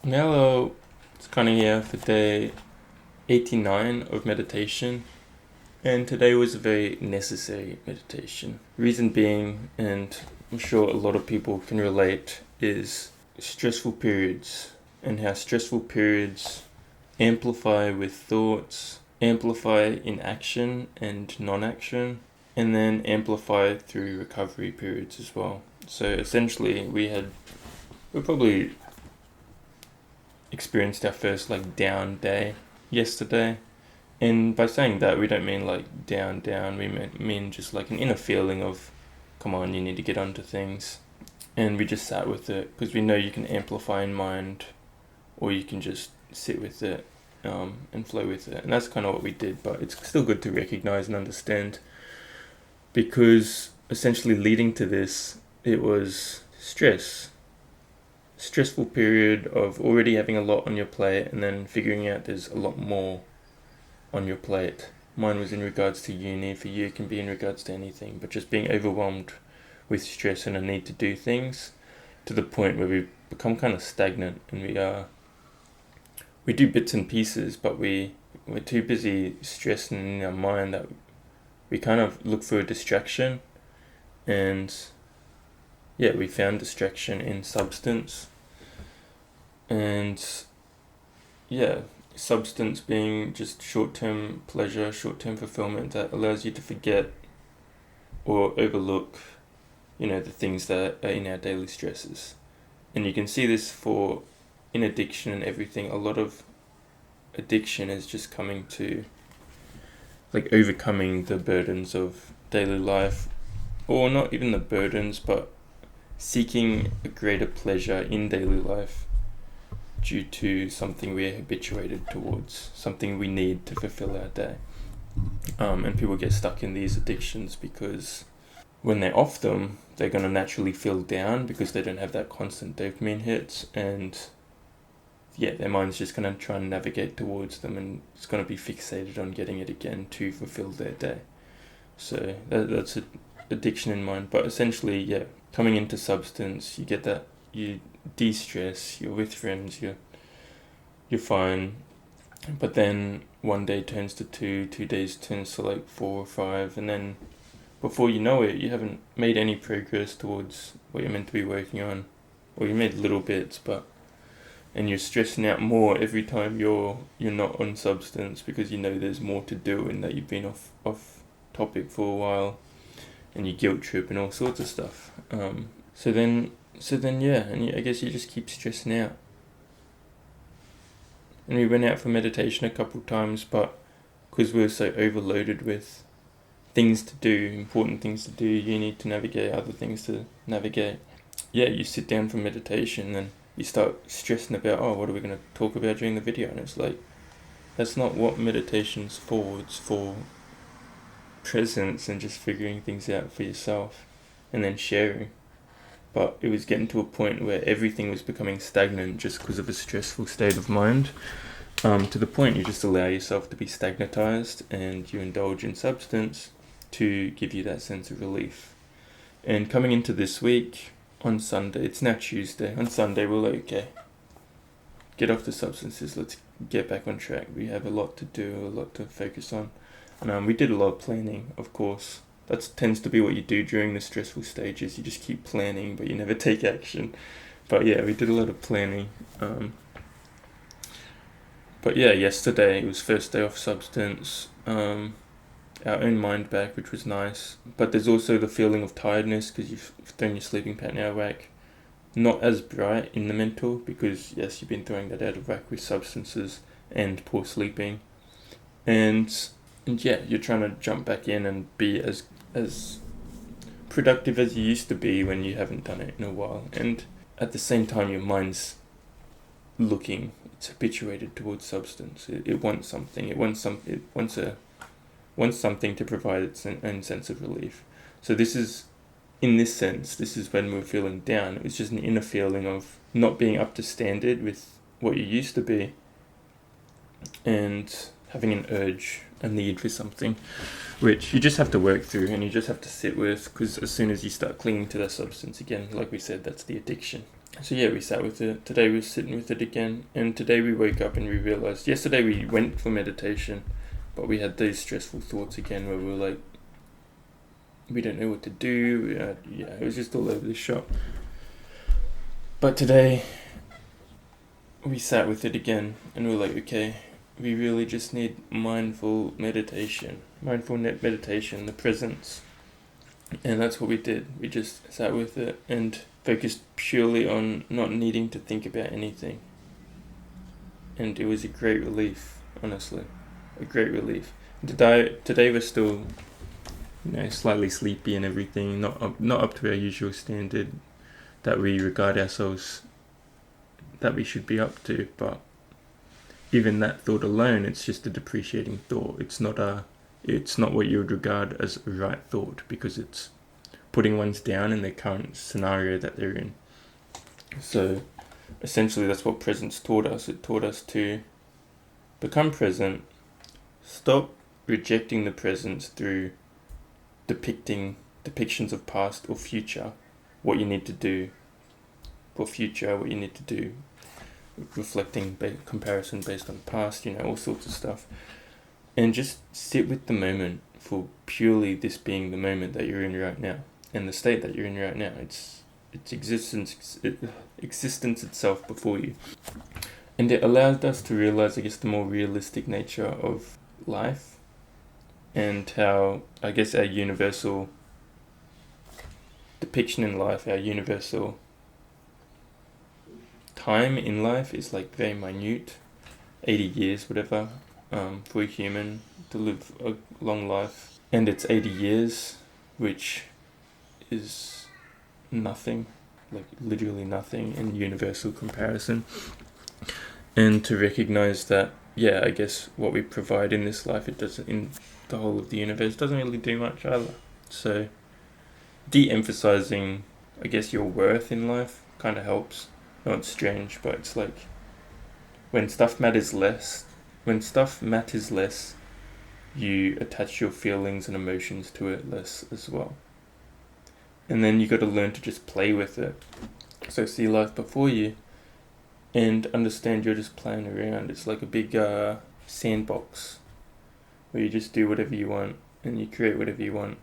Hello, it's Connor here for day 89 of meditation, and today was a very necessary meditation. Reason being, and I'm sure a lot of people can relate, is stressful periods and how stressful periods amplify with thoughts, amplify in action and non-action, and then amplify through recovery periods as well. So essentially we're probably experienced our first down day yesterday, and by saying that we don't mean down, we mean just an inner feeling of, come on, you need to get onto things. And we just sat with it because we know you can amplify in mind, or you can just sit with it and flow with it. And that's kind of what we did, but it's still good to recognize and understand, because essentially leading to this, it was stressful period of already having a lot on your plate and then figuring out there's a lot more on your plate. Mine was in regards to uni. For you, it can be in regards to anything, but just being overwhelmed with stress and a need to do things to the point where we become kind of stagnant, and we do bits and pieces, but we're too busy stressing in our mind that we kind of look for a distraction. And yeah, we found distraction in substance. And yeah, substance being just short-term pleasure, short-term fulfillment that allows you to forget or overlook, the things that are in our daily stresses. And you can see this in addiction and everything. A lot of addiction is just coming to overcoming the burdens of daily life, or not even the burdens, but seeking a greater pleasure in daily life due to something we're habituated towards, something we need to fulfill our day. And people get stuck in these addictions because when they're off them, they're going to naturally feel down because they don't have that constant dopamine hits, and their mind's just going to try and navigate towards them, and it's going to be fixated on getting it again to fulfill their day. So that's an addiction in mind. But essentially, coming into substance, you get that, you de-stress, you're with friends, you're fine. But then one day turns to 2 days turns to 4 or 5, and then before you know it, you haven't made any progress towards what you're meant to be working on, or you made little bits, and you're stressing out more every time you're not on substance, because there's more to do and that you've been off topic for a while, and you guilt trip and all sorts of stuff. So then I guess you just keep stressing out. And we went out for meditation a couple of times, but because we were so overloaded with things to do, important things to do, you need to navigate, other things to navigate. You sit down for meditation and you start stressing about, what are we going to talk about during the video? And it's that's not what meditation's for. It's for presence and just figuring things out for yourself and then sharing. But it was getting to a point where everything was becoming stagnant just because of a stressful state of mind, to the point you just allow yourself to be stagnatized and you indulge in substance to give you that sense of relief. And coming into this week, on Sunday, it's now Tuesday, on Sunday we're okay, get off the substances, let's get back on track. We have a lot to do, a lot to focus on. And we did a lot of planning, of course. That tends to be what you do during the stressful stages. You just keep planning, but you never take action. But we did a lot of planning. But yesterday it was first day off substance. Our own mind back, which was nice. But there's also the feeling of tiredness because you've thrown your sleeping pattern out of whack. Not as bright in the mental because, yes, you've been throwing that out of whack with substances and poor sleeping. And you're trying to jump back in and be as productive as you used to be when you haven't done it in a while. And at the same time, your mind's it's habituated towards substance. It wants something. It wants something to provide its own sense of relief. So this is when we're feeling down. It was just an inner feeling of not being up to standard with what you used to be, and having an urge, a need for something, which you just have to work through and you just have to sit with, because as soon as you start clinging to that substance again, like we said, that's the addiction. So yeah, we sat with it. Today we're sitting with it again. And today we woke up and we realized, yesterday we went for meditation, but we had these stressful thoughts again where we were like, we don't know what to do. It was just all over the shop. But today we sat with it again and we were like, okay, we really just need mindful meditation, the presence. And that's what we did. We just sat with it and focused purely on not needing to think about anything. And it was a great relief, honestly. A great relief. Today we're still, slightly sleepy and everything, not up to our usual standard that we regard ourselves that we should be up to, but even that thought alone, it's just a depreciating thought. It's not what you would regard as a right thought, because it's putting one's down in the current scenario that they're in. So essentially that's what presence taught us. It taught us to become present, stop rejecting the presence through depictions of past or future, what you need to do for future, what you need to do, reflecting comparison based on past, all sorts of stuff. And just sit with the moment for purely this being the moment that you're in right now, and the state that you're in right now. It's existence itself before you. And it allowed us to realize, I guess, the more realistic nature of life, and how, I guess, our universal depiction in life, our universal time in life is like very minute, 80 years, whatever, for a human to live a long life. And it's 80 years, which is nothing, like literally nothing in universal comparison. And to recognize that, I guess what we provide in this life, it doesn't, in the whole of the universe, doesn't really do much either. So de-emphasizing, I guess, your worth in life kind of helps. No, it's strange, but it's like when stuff matters less, you attach your feelings and emotions to it less as well. And then you got to learn to just play with it. So see life before you and understand you're just playing around. It's like a big sandbox where you just do whatever you want and you create whatever you want.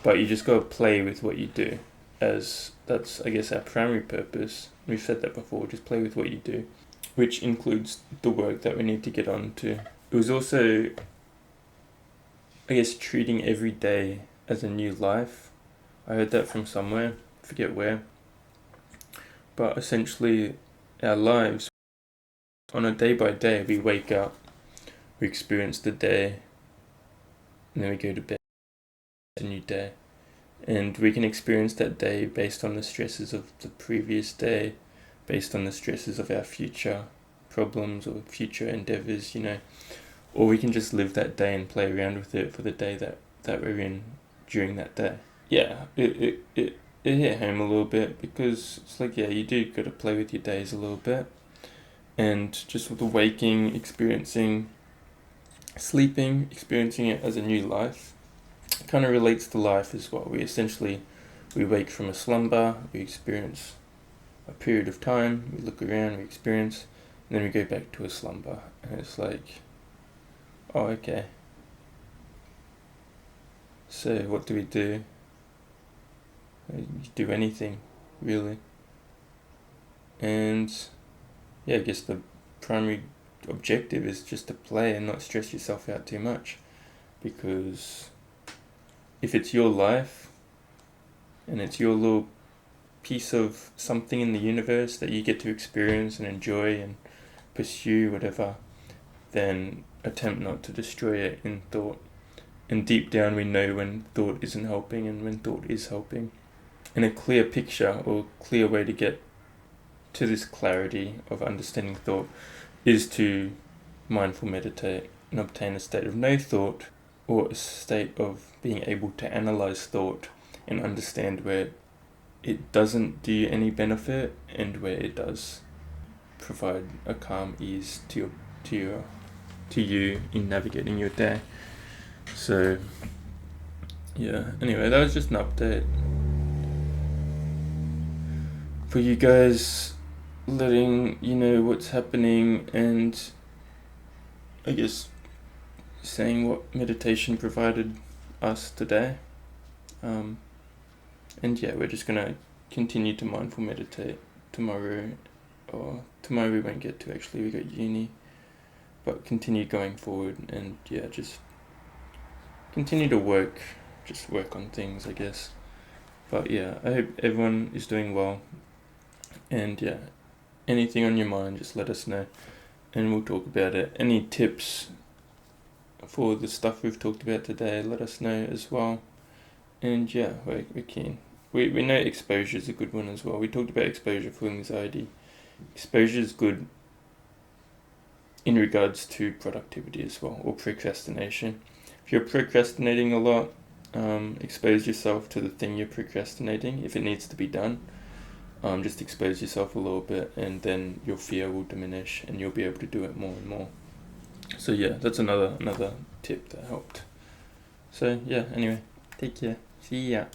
But you just got to play with what you do, as that's, I guess, our primary purpose. We've said that before, just play with what you do, which includes the work that we need to get on to. It was also, I guess, treating every day as a new life. I heard that from somewhere, forget where. But essentially, our lives, on a day by day, we wake up, we experience the day, and then we go to bed. A new day. And we can experience that day based on the stresses of the previous day, based on the stresses of our future problems or future endeavors, or we can just live that day and play around with it for the day that we're in during that day. Yeah, it hit home a little bit, because it's like, you do got to play with your days a little bit, and just with the waking, experiencing, sleeping, experiencing it as a new life. Kind of relates to life as well. We wake from a slumber, we experience a period of time, we look around, we experience, and then we go back to a slumber. And it's like, oh, okay. So what do we do? You do anything, really. And I guess the primary objective is just to play and not stress yourself out too much, because if it's your life and it's your little piece of something in the universe that you get to experience and enjoy and pursue, whatever, then attempt not to destroy it in thought. And deep down we know when thought isn't helping and when thought is helping. And a clear picture or clear way to get to this clarity of understanding thought is to mindful meditate and obtain a state of no thought, or a state of being able to analyze thought and understand where it doesn't do you any benefit and where it does provide a calm ease to you in navigating your day. So anyway, that was just an update for you guys, letting you know what's happening, and I guess saying what meditation provided us today. And yeah, we're just gonna continue to mindful meditate tomorrow, or tomorrow we won't get to, actually, we got uni, but continue going forward, and yeah, just continue to work on things, I guess. But yeah, I hope everyone is doing well, and yeah, anything on your mind, just let us know, and we'll talk about it. Any tips for the stuff we've talked about today, let us know as well. And yeah, we're keen. We know exposure is a good one as well. We talked about exposure for anxiety. Exposure is good in regards to productivity as well, or procrastination. If you're procrastinating a lot, expose yourself to the thing you're procrastinating. If it needs to be done, just expose yourself a little bit, and then your fear will diminish and you'll be able to do it more and more. So yeah, that's another tip that helped. So yeah, anyway, take care. See ya.